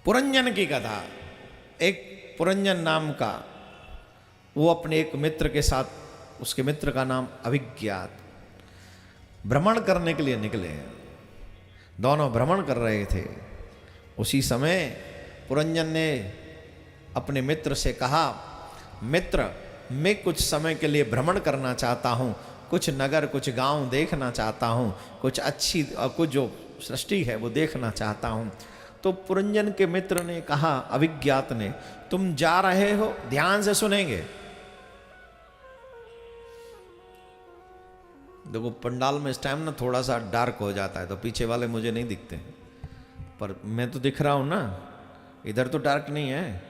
पुरंजन की कथा। एक पुरंजन नाम का वो अपने एक मित्र के साथ, उसके मित्र का नाम अभिज्ञात, भ्रमण करने के लिए निकले। दोनों भ्रमण कर रहे थे। उसी समय पुरंजन ने अपने मित्र से कहा, मित्र मैं कुछ समय के लिए भ्रमण करना चाहता हूँ, कुछ नगर कुछ गांव देखना चाहता हूँ, कुछ अच्छी कुछ जो सृष्टि है वो देखना चाहता हूँ। तो पुरंजन के मित्र ने कहा, अभिज्ञात ने, तुम जा रहे हो, ध्यान से सुनेंगे। देखो पंडाल में इस टाइम ना थोड़ा सा डार्क हो जाता है, तो पीछे वाले मुझे नहीं दिखते, पर मैं तो दिख रहा हूं ना। इधर तो डार्क नहीं है,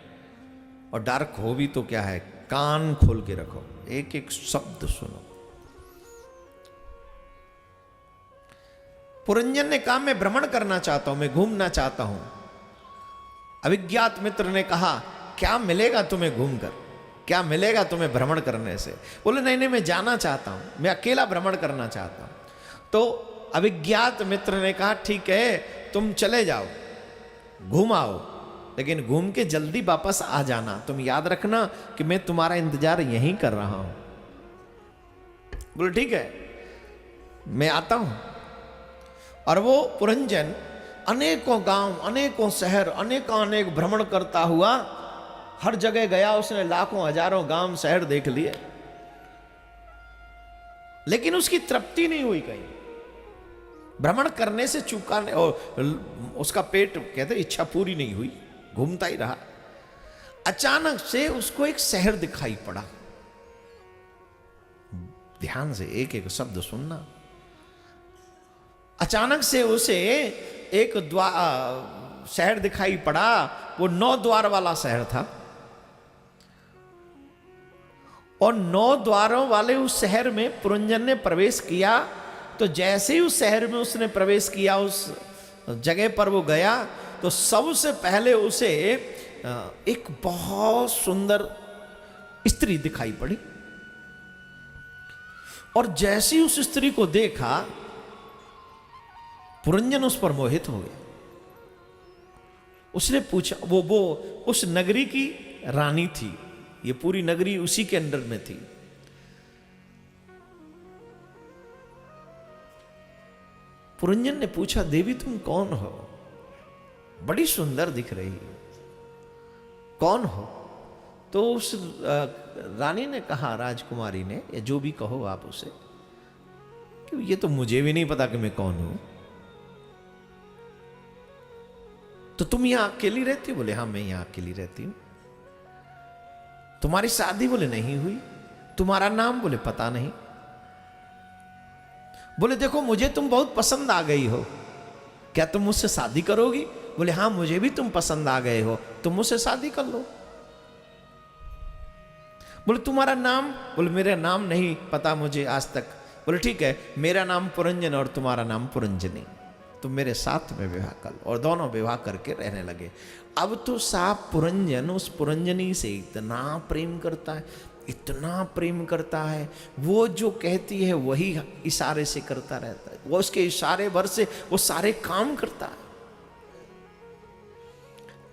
और डार्क हो भी तो क्या है, कान खोल के रखो, एक एक शब्द सुनो। पुरंजन ने कहा, मैं भ्रमण करना चाहता हूं, मैं घूमना चाहता हूं। अभिज्ञात मित्र ने कहा, क्या मिलेगा तुम्हें घूमकर, क्या मिलेगा तुम्हें भ्रमण करने से? बोले नहीं नहीं, मैं जाना चाहता हूं, मैं अकेला भ्रमण करना चाहता हूं। तो अभिज्ञात मित्र ने कहा, ठीक है तुम चले जाओ, घूम आओ, लेकिन घूम के जल्दी वापस आ जाना। तुम याद रखना कि मैं तुम्हारा इंतजार यहीं कर रहा हूं। बोले ठीक है, मैं आता हूं। और वो पुरंजन अनेकों गांव, अनेकों शहर, अनेक भ्रमण करता हुआ हर जगह गया। उसने लाखों हजारों गांव शहर देख लिए, लेकिन उसकी तृप्ति नहीं हुई कहीं। भ्रमण करने से चूका और उसका पेट, कहते इच्छा पूरी नहीं हुई, घूमता ही रहा। अचानक से उसको एक शहर दिखाई पड़ा। ध्यान से एक एक शब्द सुनना। अचानक से उसे एक शहर दिखाई पड़ा। वो 9 द्वार वाला शहर था, और 9 द्वारों वाले उस शहर में पुरंजन ने प्रवेश किया। तो जैसे ही उस शहर में उसने प्रवेश किया, उस जगह पर वो गया, तो सबसे पहले उसे एक बहुत सुंदर स्त्री दिखाई पड़ी। और जैसे ही उस स्त्री को देखा, पुरंजन उस पर मोहित हो गया। उसने पूछा, वो उस नगरी की रानी थी, ये पूरी नगरी उसी के अंडर में थी। पुरंजन ने पूछा, देवी तुम कौन हो, बड़ी सुंदर दिख रही हो, कौन हो? तो उस रानी ने कहा, राजकुमारी ने, या जो भी कहो आप उसे, कि ये तो मुझे भी नहीं पता कि मैं कौन हूं। तो तुम यहां अकेली रहती हो? बोले हाँ, मैं यहां अकेली रहती हूं। तुम्हारी शादी? बोले नहीं हुई। तुम्हारा नाम? बोले पता नहीं। बोले देखो मुझे तुम बहुत पसंद आ गई हो, क्या तुम मुझसे शादी करोगी? बोले हाँ, मुझे भी तुम पसंद आ गए हो, तुम मुझसे शादी कर लो। बोले तुम्हारा नाम? बोले मेरा नाम नहीं पता मुझे आज तक। बोले ठीक है, मेरा नाम पुरंजन और तुम्हारा नाम पुरंजनी, तुम मेरे साथ में विवाह कर लो। और दोनों विवाह करके रहने लगे। अब तो साफ पुरंजन उस पुरंजनी से इतना प्रेम करता है, इतना प्रेम करता है, वो जो कहती है वही इशारे से करता रहता है, वो उसके इशारे भर से वो सारे काम करता है।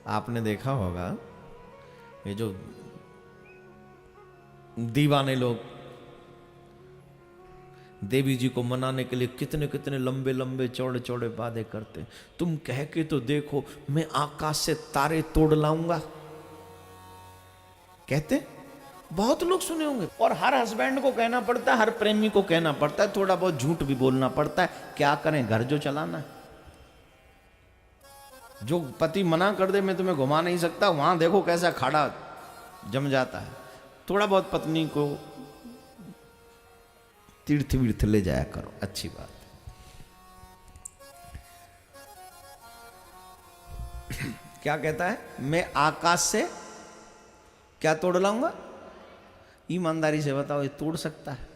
आपने देखा होगा ये जो दीवाने लोग देवी जी को मनाने के लिए कितने कितने लंबे लंबे चौड़े चौड़े वादे करते। तुम कह के तो देखो, मैं आकाश से तारे तोड़ लाऊंगा, कहते बहुत लोग सुने होंगे। और हर हस्बैंड को कहना पड़ता है, हर प्रेमी को कहना पड़ता है, थोड़ा बहुत झूठ भी बोलना पड़ता है। क्या करें, घर जो चलाना है। जो पति मना कर दे, मैं तुम्हें घुमा नहीं सकता, वहां देखो कैसा खाड़ा जम जाता है। थोड़ा बहुत पत्नी को तीर्थ वीर्थ ले जाया करो, अच्छी बात है। क्या कहता है, मैं आकाश से क्या तोड़ लाऊंगा? ईमानदारी से बताओ, ये तोड़ सकता है?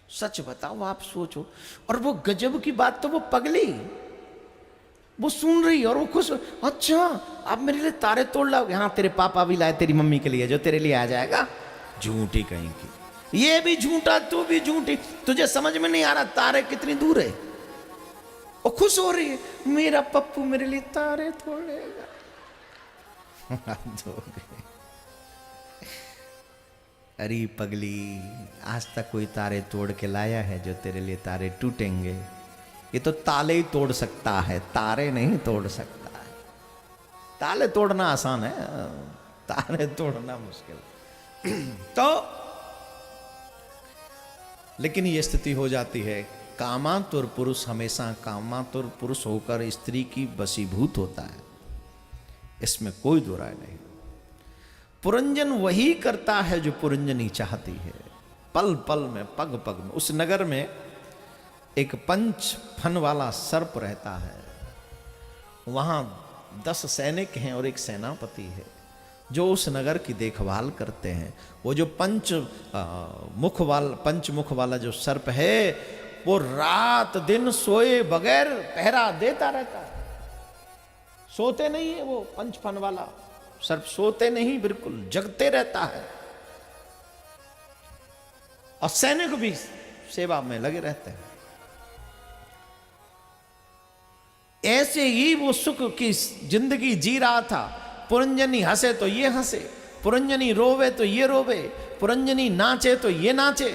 सच बताओ, आप सोचो। और वो गजब की बात, तो वो पगली, वो सुन रही और वो खुश। अच्छा आप मेरे लिए तारे तोड़ लाओगे? हाँ, तेरे पापा भी लाए तेरी मम्मी के लिए, जो तेरे लिए आ जाएगा। झूठी कहीं की, ये भी झूठा, तू भी झूठी, तुझे समझ में नहीं आ रहा तारे कितनी दूर है। वो खुश हो रही है, मेरा पप्पू मेरे लिए तारे तोड़ेगा। हाथ धो गए। अरे पगली, आज तक कोई तारे तोड़ के लाया है जो तेरे लिए तारे टूटेंगे? ये तो ताले ही तोड़ सकता है, तारे नहीं तोड़ सकता है। ताले तोड़ना आसान है, तारे तोड़ना मुश्किल। तो लेकिन ये स्थिति हो जाती है, कामातुर पुरुष हमेशा कामातुर पुरुष होकर स्त्री की वशीभूत होता है, इसमें कोई दो राय नहीं। पुरंजन वही करता है जो पुरंजनी चाहती है, पल पल में, पग पग में। उस नगर में एक 5 फन वाला सर्प रहता है। वहां 10 सैनिक हैं और एक सेनापति है जो उस नगर की देखभाल करते हैं। वो जो पंचमुख वाला जो सर्प है, वो रात दिन सोए बगैर पहरा देता रहता है। सोते नहीं है वो पंचफन वाला सर्प, सोते नहीं, बिल्कुल जगते रहता है। और सैनिक भी सेवा में लगे रहते हैं। ऐसे ही वो सुख की जिंदगी जी रहा था। पुरंजनी हंसे तो ये हंसे, पुरंजनी रोवे तो ये रोवे, पुरंजनी नाचे तो ये नाचे,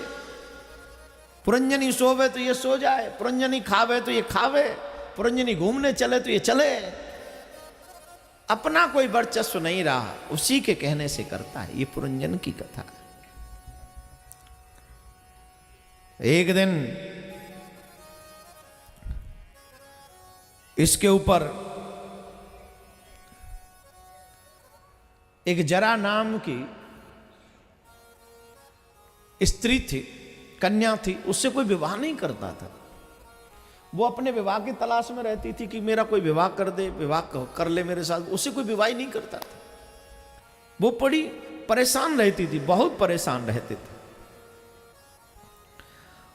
पुरंजनी सोवे तो ये सो जाए, पुरंजनी खावे तो ये खावे, पुरंजनी घूमने चले तो ये चले। अपना कोई वर्चस्व नहीं रहा, उसी के कहने से करता है। ये पुरंजन की कथा है। एक दिन इसके ऊपर एक जरा नाम की स्त्री थी, कन्या थी, उससे कोई विवाह नहीं करता था। वो अपने विवाह की तलाश में रहती थी कि मेरा कोई विवाह कर दे, विवाह कर ले मेरे साथ। उससे कोई विवाह ही नहीं करता था। वो बड़ी परेशान रहती थी, बहुत परेशान रहती थी।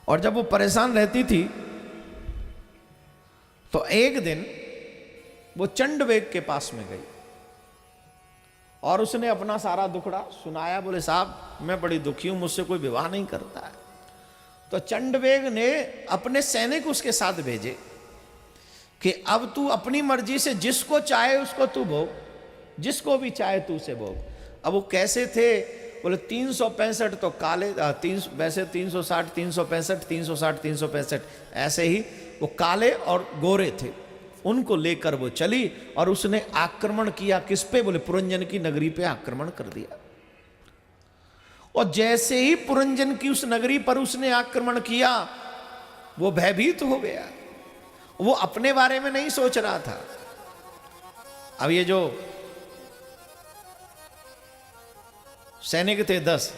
और जब वो परेशान रहती थी तो एक दिन वो चंडवेग के पास में गई और उसने अपना सारा दुखड़ा सुनाया। बोले साहब मैं बड़ी दुखी हूं, मुझसे कोई विवाह नहीं करता है। तो चंडवेग ने अपने सैनिक उसके साथ भेजे कि अब तू अपनी मर्जी से जिसको चाहे उसको तू भोग, जिसको भी चाहे तू उसे भोग। अब वो कैसे थे? बोले 365 तो काले, वैसे 360, 365, 360, 365 ऐसे ही वो काले और गोरे थे। उनको लेकर वो चली और उसने आक्रमण किया। किस पे? बोले पुरंजन की नगरी पे आक्रमण कर दिया। और जैसे ही पुरंजन की उस नगरी पर उसने आक्रमण किया, वो भयभीत हो गया। वो अपने बारे में नहीं सोच रहा था। अब ये जो सैनिक थे 10,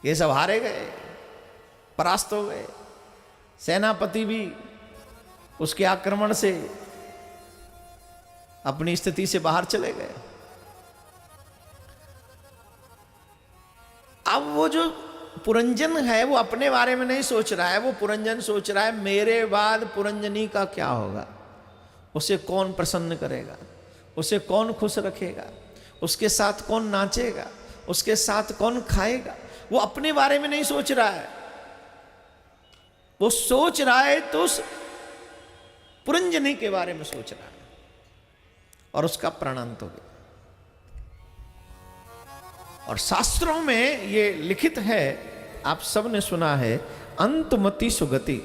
ये सब हारे गए, परास्त हो गए। सेनापति भी उसके आक्रमण से अपनी स्थिति से बाहर चले गए। अब वो जो पुरंजन है वो अपने बारे में नहीं सोच रहा है, वो पुरंजन सोच रहा है मेरे बाद पुरंजनी का क्या होगा, उसे कौन प्रसन्न करेगा, उसे कौन खुश रखेगा, उसके साथ कौन नाचेगा, उसके साथ कौन खाएगा। वो अपने बारे में नहीं सोच रहा है, वो सोच रहा है तो उस पुरंजनी के बारे में सोच रहा है। और उसका प्राणांत हो गया। और शास्त्रों में ये लिखित है, आप सब ने सुना है, अंतमति सुगति।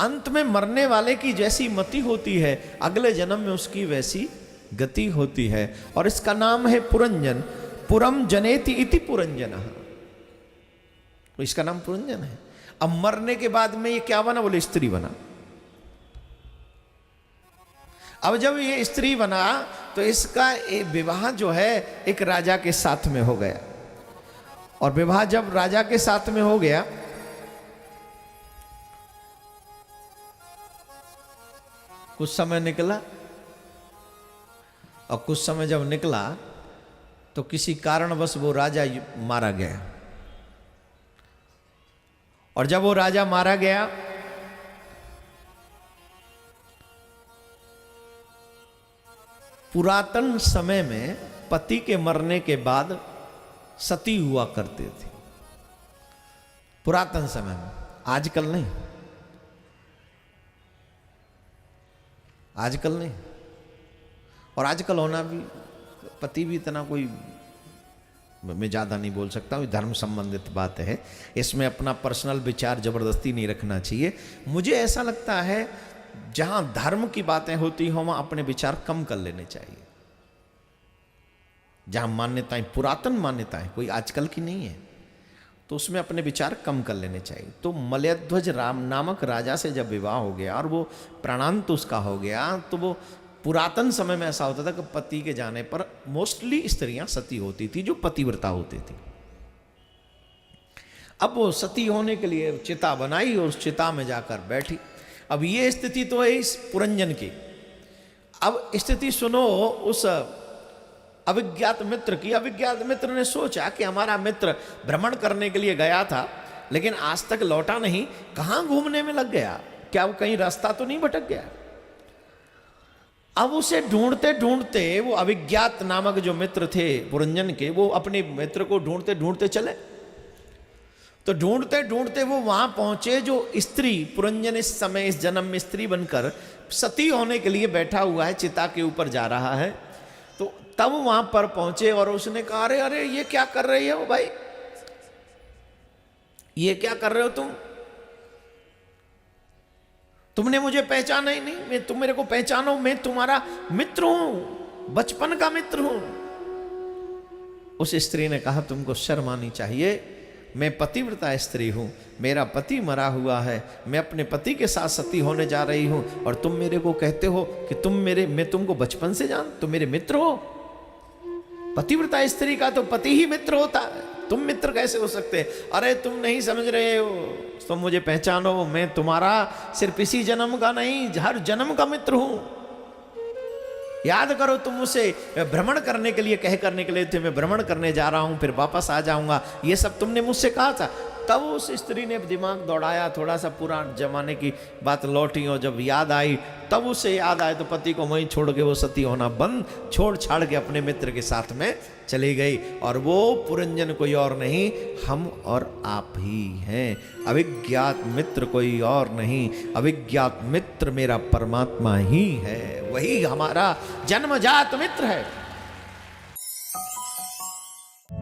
अंत में मरने वाले की जैसी मति होती है, अगले जन्म में उसकी वैसी गति होती है। और इसका नाम है पुरंजन। पुरम जनेति इति पुरंजन। तो इसका नाम पुरंजन है। अब मरने के बाद में ये क्या बना? बोले स्त्री बना। अब जब ये स्त्री बना तो इसका विवाह जो है एक राजा के साथ में हो गया। और विवाह जब राजा के साथ में हो गया, कुछ समय निकला, और कुछ समय जब निकला तो किसी कारणवश वो राजा मारा गया। और जब वो राजा मारा गया पुरातन समय में पति के मरने के बाद सती हुआ करते थे। पुरातन समय में, आजकल नहीं, आजकल नहीं। और आजकल होना भी पति भी इतना कोई, मैं ज़्यादा नहीं बोल सकता हूँ, धर्म संबंधित बात है, इसमें अपना पर्सनल विचार जबरदस्ती नहीं रखना चाहिए। मुझे ऐसा लगता है जहाँ धर्म की बातें होती हों वहाँ अपने विचार कम कर लेने चाहिए। जहाँ मान्यताएं पुरातन मान्यताएं, कोई आजकल की नहीं है, तो उसमें अपने विचार कम कर लेने चाहिए। तो मलयध्वज राम नामक राजा से जब विवाह हो गया और वो प्राणांत उसका हो गया, तो वो पुरातन समय में ऐसा होता था कि पति के जाने पर मोस्टली स्त्रियां सती होती थी जो पतिव्रता होती थी। अब वो सती होने के लिए चिता बनाई और उस चिता में जाकर बैठी। अब ये स्थिति तो है इस पुरंजन की। अब स्थिति सुनो उस अविज्ञात मित्र की। अविज्ञात मित्र ने सोचा कि हमारा मित्र भ्रमण करने के लिए गया था लेकिन आज तक लौटा नहीं, कहाँ घूमने में लग गया, क्या वो कहीं रास्ता तो नहीं भटक गया। अब उसे ढूंढते ढूंढते वो अविज्ञात नामक जो मित्र थे पुरंजन के, वो अपने मित्र को ढूंढते ढूंढते चले। तो ढूंढते ढूंढते वो वहां पहुंचे जो स्त्री, पुरंजन इस समय इस जन्म में स्त्री बनकर सती होने के लिए बैठा हुआ है, चिता के ऊपर जा रहा है। तो तब वहां पर पहुंचे और उसने कहा, अरे अरे ये क्या कर रही हो भाई, ये क्या कर रहे हो तुमने मुझे पहचाना ही नहीं, तुम मेरे को पहचानो, मैं तुम्हारा मित्र हूं, बचपन का मित्र हूं। उस स्त्री ने कहा, तुमको शर्म आनी चाहिए, मैं पतिव्रता स्त्री हूं, मेरा पति मरा हुआ है, मैं अपने पति के साथ सती होने जा रही हूं और तुम मेरे को कहते हो कि मैं तुमको बचपन से तुम मेरे मित्र हो। पतिव्रता स्त्री का तो पति ही मित्र होता है, तुम मित्र कैसे हो सकते? अरे तुम नहीं समझ रहे हो, तुम मुझे पहचानो, मैं तुम्हारा सिर्फ इसी जन्म का नहीं हर जन्म का मित्र हूं। याद करो, तुम मुझसे भ्रमण करने के लिए करने के लिए थे, मैं भ्रमण करने जा रहा हूं, फिर वापस आ जाऊंगा, ये सब तुमने मुझसे कहा था। तब उस स्त्री ने दिमाग दौड़ाया, थोड़ा सा पुराने जमाने की बात लौटी और जब याद आई तब उसे याद आया, तो पति को वहीं छोड़ के वो सती होना बंद छोड़ छाड़ के अपने मित्र के साथ में चली गई। और वो पुरंजन कोई और नहीं, हम और आप ही हैं। अविज्ञात मित्र कोई और नहीं, अविज्ञात मित्र मेरा परमात्मा ही है, वही हमारा जन्मजात मित्र है।